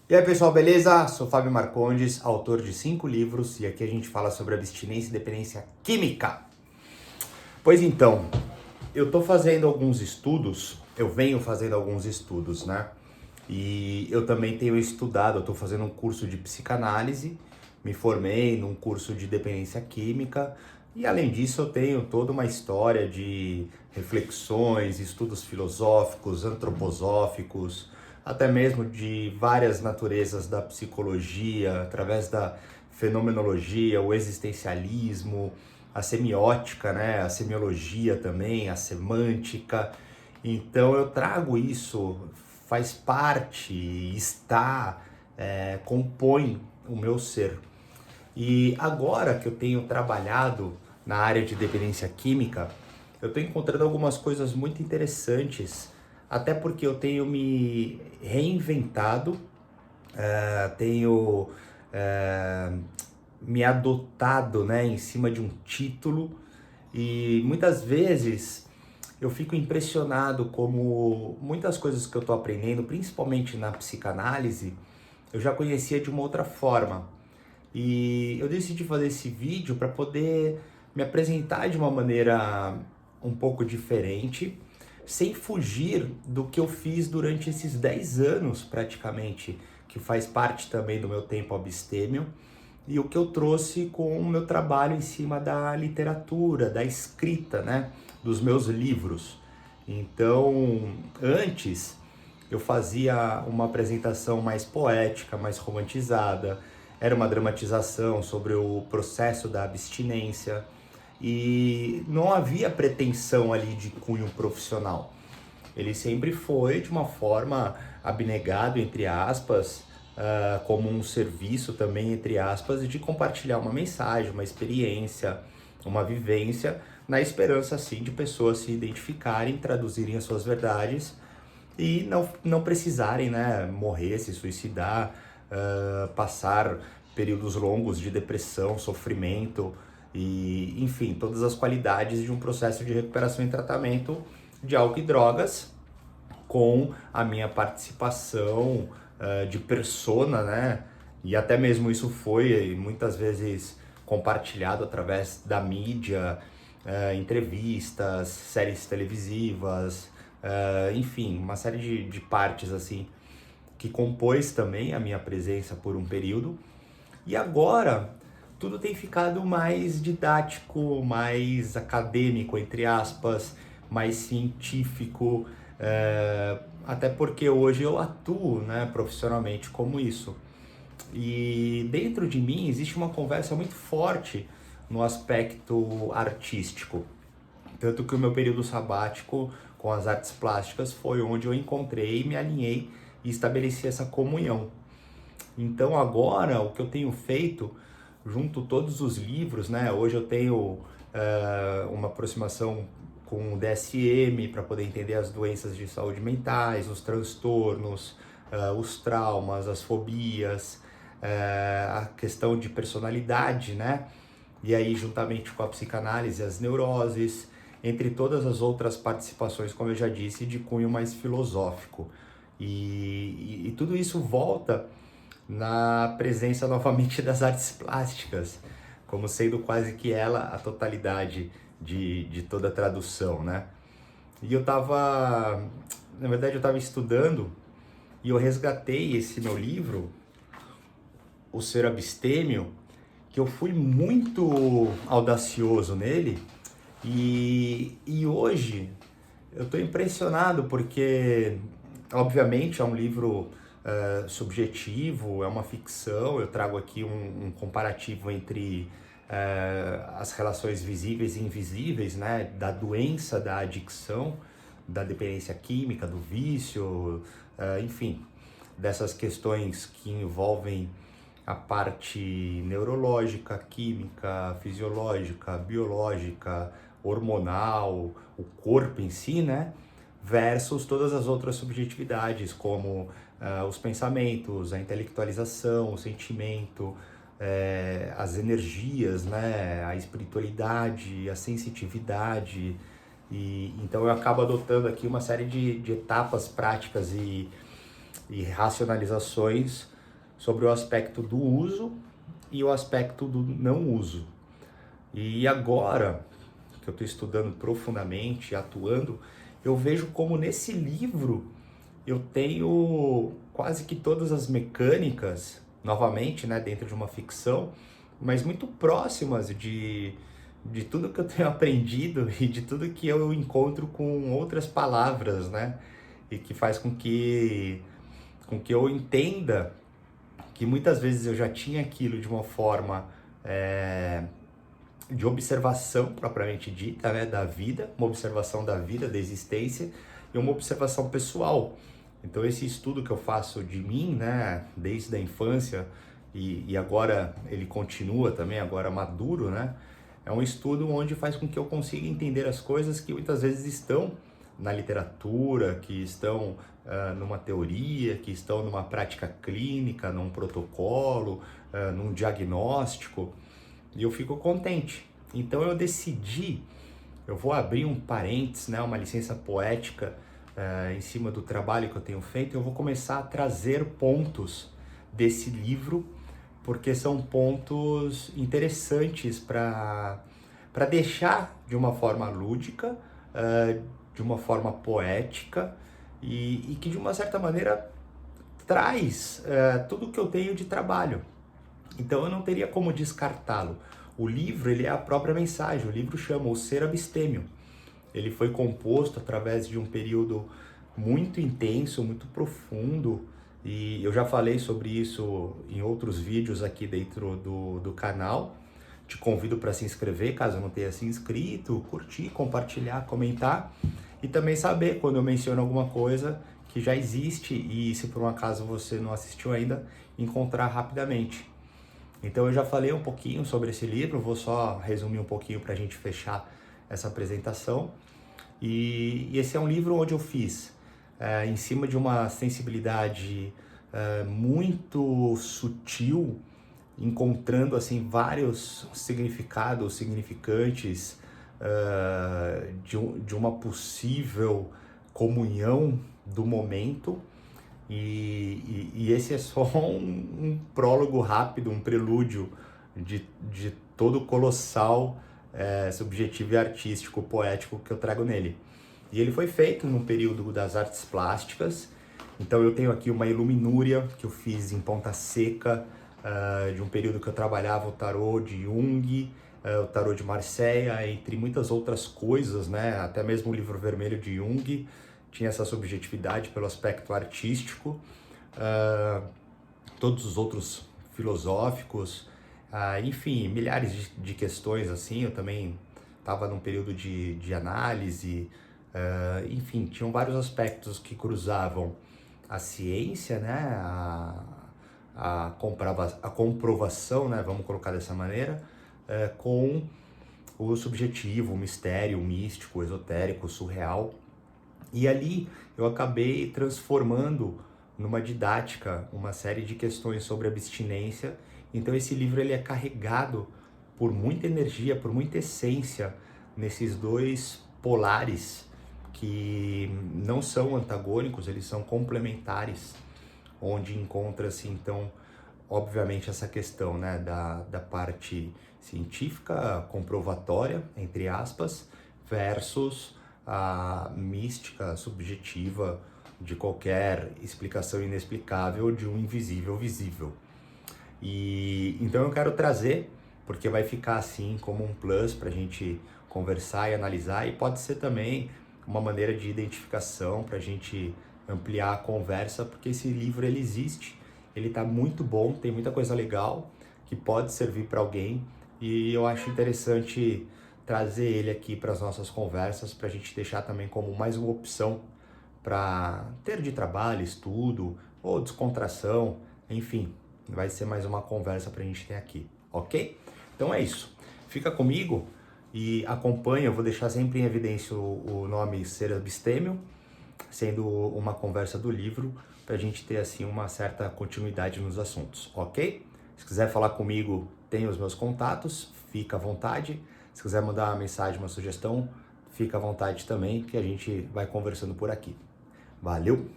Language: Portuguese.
E aí pessoal, beleza? Sou Fábio Marcondes, autor de 5 livros e aqui a gente fala sobre abstinência e dependência química. Pois então, eu tô fazendo alguns estudos, eu venho fazendo alguns estudos, né? E eu também tenho estudado, eu tô fazendo um curso de psicanálise, me formei num curso de dependência química e além disso eu tenho toda uma história de reflexões, estudos filosóficos, antroposóficos, até mesmo de várias naturezas da psicologia, através da fenomenologia, o existencialismo, a semiótica, né? A semiologia também, a semântica. Então eu trago isso, faz parte, está, compõe o meu ser. E agora que eu tenho trabalhado na área de dependência química, eu estou encontrando algumas coisas muito interessantes, até porque eu tenho me reinventado, tenho eh, me adotado, né, em cima de um título e muitas vezes eu fico impressionado como muitas coisas que eu estou aprendendo, principalmente na psicanálise, eu já conhecia de uma outra forma. E eu decidi fazer esse vídeo para poder me apresentar de uma maneira um pouco diferente, sem fugir do que eu fiz durante esses 10 anos praticamente, que faz parte também do meu tempo abstêmio, e o que eu trouxe com o meu trabalho em cima da literatura, da escrita, né, dos meus livros. Então, antes eu fazia uma apresentação mais poética, mais romantizada, era uma dramatização sobre o processo da abstinência e não havia pretensão ali de cunho profissional. Ele sempre foi de uma forma abnegado, entre aspas, como um serviço também, entre aspas, de compartilhar uma mensagem, uma experiência, uma vivência, na esperança, assim, de pessoas se identificarem, traduzirem as suas verdades e não precisarem, né, morrer, se suicidar, passar períodos longos de depressão, sofrimento e, enfim, todas as qualidades de um processo de recuperação e tratamento de álcool e drogas, com a minha participação de persona, né? E até mesmo isso foi muitas vezes compartilhado através da mídia, entrevistas, séries televisivas, enfim, uma série de partes assim que compôs também a minha presença por um período. E agora tudo tem ficado mais didático, mais acadêmico, entre aspas, mais científico, até porque hoje eu atuo, né, profissionalmente como isso. E dentro de mim existe uma conversa muito forte no aspecto artístico. Tanto que o meu período sabático com as artes plásticas foi onde eu encontrei, me alinhei e estabeleci essa comunhão. Então agora o que eu tenho feito, junto todos os livros, né? Hoje eu tenho uma aproximação com o DSM para poder entender as doenças de saúde mentais, os transtornos, os traumas, as fobias, a questão de personalidade, né? E aí juntamente com a psicanálise, as neuroses, entre todas as outras participações, como eu já disse, de cunho mais filosófico. E tudo isso volta na presença novamente das artes plásticas, como sendo quase que ela a totalidade de toda a tradução, né? E na verdade eu estava estudando e eu resgatei esse meu livro, O Ser Abstêmio, que eu fui muito audacioso nele e hoje eu estou impressionado porque, obviamente, é um livro subjetivo, é uma ficção. Eu trago aqui um comparativo entre as relações visíveis e invisíveis, né, da doença, da adicção, da dependência química, do vício, enfim, dessas questões que envolvem a parte neurológica, química, fisiológica, biológica, hormonal, o corpo em si, né? Versus todas as outras subjetividades, como os pensamentos, a intelectualização, o sentimento, as energias, né? A espiritualidade, a sensitividade. E então eu acabo adotando aqui uma série de etapas práticas e racionalizações sobre o aspecto do uso e o aspecto do não uso. E agora que eu estou estudando profundamente, atuando, eu vejo como nesse livro eu tenho quase que todas as mecânicas, novamente, né, dentro de uma ficção, mas muito próximas de tudo que eu tenho aprendido e de tudo que eu encontro com outras palavras, né? E que faz com que eu entenda que muitas vezes eu já tinha aquilo de uma forma de observação propriamente dita, né, da vida, uma observação da vida, da existência e uma observação pessoal. Então esse estudo que eu faço de mim, né, desde a infância e agora ele continua também, agora maduro, né, é um estudo onde faz com que eu consiga entender as coisas que muitas vezes estão na literatura, que estão numa teoria, que estão numa prática clínica, num protocolo, num diagnóstico, e eu fico contente. Então eu decidi, eu vou abrir um parênteses, né, uma licença poética em cima do trabalho que eu tenho feito. Eu vou começar a trazer pontos desse livro, porque são pontos interessantes para deixar de uma forma lúdica, de uma forma poética e que de uma certa maneira traz tudo que eu tenho de trabalho. Então eu não teria como descartá-lo. O livro, ele é a própria mensagem. O livro chama O Ser Abstêmio. Ele foi composto através de um período muito intenso, muito profundo, e eu já falei sobre isso em outros vídeos aqui dentro do canal. Te convido para se inscrever, caso não tenha se inscrito, curtir, compartilhar, comentar, e também saber quando eu menciono alguma coisa que já existe e, se por um acaso você não assistiu ainda, encontrar rapidamente. Então eu já falei um pouquinho sobre esse livro, vou só resumir um pouquinho para a gente fechar essa apresentação. E esse é um livro onde eu fiz em cima de uma sensibilidade muito sutil, encontrando assim vários significados, significantes de uma possível comunhão do momento. E esse é só um prólogo rápido, um prelúdio de todo o colossal subjetivo e artístico, poético que eu trago nele. E ele foi feito num período das artes plásticas. Então eu tenho aqui uma iluminúria que eu fiz em Ponta Seca, de um período que eu trabalhava o tarô de Jung, o tarô de Marseille, entre muitas outras coisas, né? Até mesmo o livro vermelho de Jung tinha essa subjetividade pelo aspecto artístico. Todos os outros filosóficos, enfim, milhares de questões assim. Eu também estava num período de análise, enfim, tinham vários aspectos que cruzavam a ciência, né, a comprovação, né, vamos colocar dessa maneira, com o subjetivo, o mistério, o místico, o esotérico, o surreal. E ali eu acabei transformando numa didática uma série de questões sobre abstinência. Então esse livro ele é carregado por muita energia, por muita essência nesses dois polares que não são antagônicos, eles são complementares, onde encontra-se então, obviamente, essa questão, né, da parte científica comprovatória, entre aspas, versus a mística subjetiva de qualquer explicação inexplicável de um invisível visível. E então eu quero trazer, porque vai ficar assim como um plus para a gente conversar e analisar, e pode ser também uma maneira de identificação para a gente ampliar a conversa, porque esse livro ele existe, ele está muito bom, tem muita coisa legal que pode servir para alguém, e eu acho interessante trazer ele aqui para as nossas conversas, para a gente deixar também como mais uma opção para ter de trabalho, estudo ou descontração, enfim, vai ser mais uma conversa para a gente ter aqui, ok? Então é isso, fica comigo e acompanha. Eu vou deixar sempre em evidência o nome Ser Abstêmio, sendo uma conversa do livro, para a gente ter assim uma certa continuidade nos assuntos, ok? Se quiser falar comigo, tem os meus contatos, fica à vontade. Se quiser mandar uma mensagem, uma sugestão, fica à vontade também, que a gente vai conversando por aqui. Valeu!